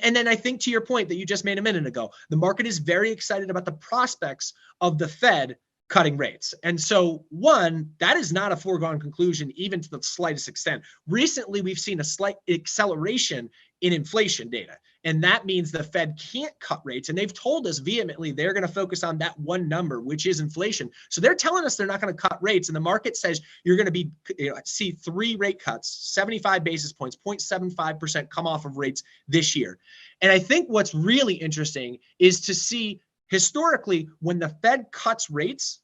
And then I think to your point that you just made a minute ago, the market is very excited about the prospects of the Fed cutting rates. And so, one, that is not a foregone conclusion, even to the slightest extent. Recently, we've seen a slight acceleration in inflation data. And that means the Fed can't cut rates. And they've told us vehemently they're going to focus on that one number, which is inflation. So they're telling us they're not going to cut rates. And the market says you're going to see 3 rate cuts, 75 basis points, 0.75% come off of rates this year. And I think what's really interesting is to see historically when the Fed cuts rates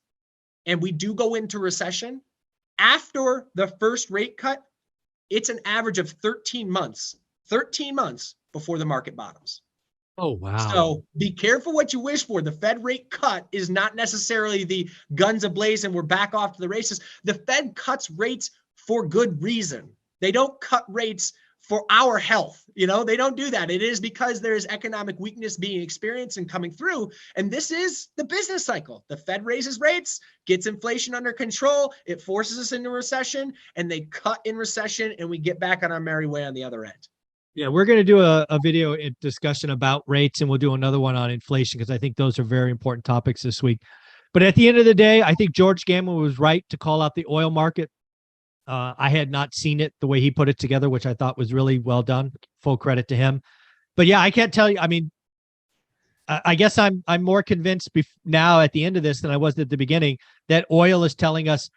and we do go into recession, after the first rate cut, it's an average of 13 months before the market bottoms. Oh, wow. So be careful what you wish for. The Fed rate cut is not necessarily the guns ablaze and we're back off to the races. The Fed cuts rates for good reason. They don't cut rates for our health. They don't do that. It is because there is economic weakness being experienced and coming through. And this is the business cycle. The Fed raises rates, gets inflation under control. It forces us into recession, and they cut in recession, and we get back on our merry way on the other end. Yeah, we're going to do a video discussion about rates, and we'll do another one on inflation because I think those are very important topics this week. But at the end of the day, I think George Gamble was right to call out the oil market. I had not seen it the way he put it together, which I thought was really well done. Full credit to him. But yeah, I can't tell you. I mean, I guess I'm more convinced now at the end of this than I was at the beginning that oil is telling us,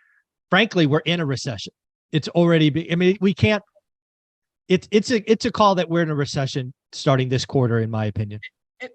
frankly, we're in a recession. It's already. I mean, we can't. It's a call that we're in a recession starting this quarter, in my opinion.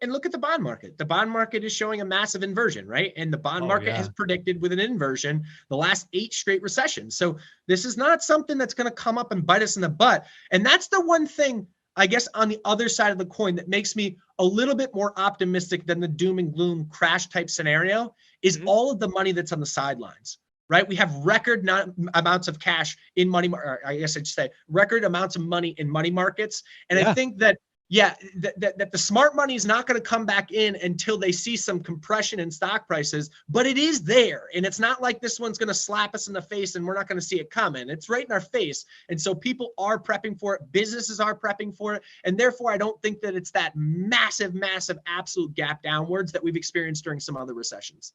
And look at the bond market. The bond market is showing a massive inversion, right? And the bond market has predicted with an inversion the last 8 straight recessions. So this is not something that's going to come up and bite us in the butt. And that's the one thing, I guess, on the other side of the coin that makes me a little bit more optimistic than the doom and gloom crash type scenario is all of the money that's on the sidelines. Right? We have record amounts of cash in money, or I guess I should say record amounts of money in money markets. And I think that, that the smart money is not going to come back in until they see some compression in stock prices, but it is there. And it's not like this one's going to slap us in the face and we're not going to see it coming. It's right in our face. And so people are prepping for it. Businesses are prepping for it. And therefore, I don't think that it's that massive, massive, absolute gap downwards that we've experienced during some other recessions.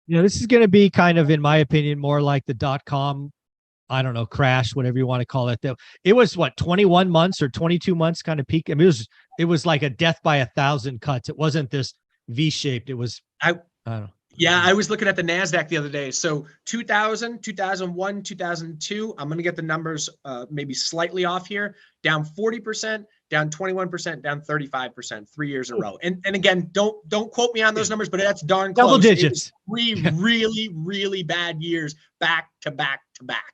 This is going to be kind of, in my opinion, more like the .com, I don't know, crash, whatever you want to call it. It was what, 21 months or 22 months kind of peak. I mean, it was like a death by 1,000 cuts. It wasn't this V-shaped. It was, I don't know. Yeah, I was looking at the NASDAQ the other day. So 2000, 2001, 2002, I'm going to get the numbers maybe slightly off here, down 40%, down 21%, down 35%, 3 years in a row. And again, don't quote me on those numbers, but that's darn close. Double digits. 3 really, really bad years back to back to back.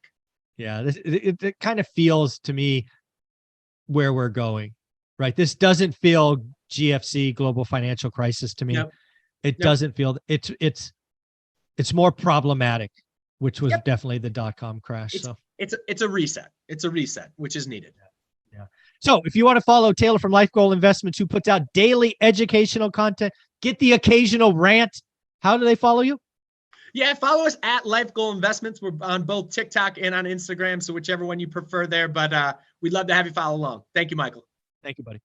Yeah, it kind of feels to me where we're going, right? This doesn't feel GFC, global financial crisis to me. Yep. It doesn't feel it's more problematic, which was definitely the .com crash. It's a reset. It's a reset, which is needed. Yeah. So if you want to follow Taylor from Life Goal Investments, who puts out daily educational content, get the occasional rant, how do they follow you? Yeah, follow us at Life Goal Investments. We're on both TikTok and on Instagram, so whichever one you prefer there. But we'd love to have you follow along. Thank you, Michael. Thank you, buddy.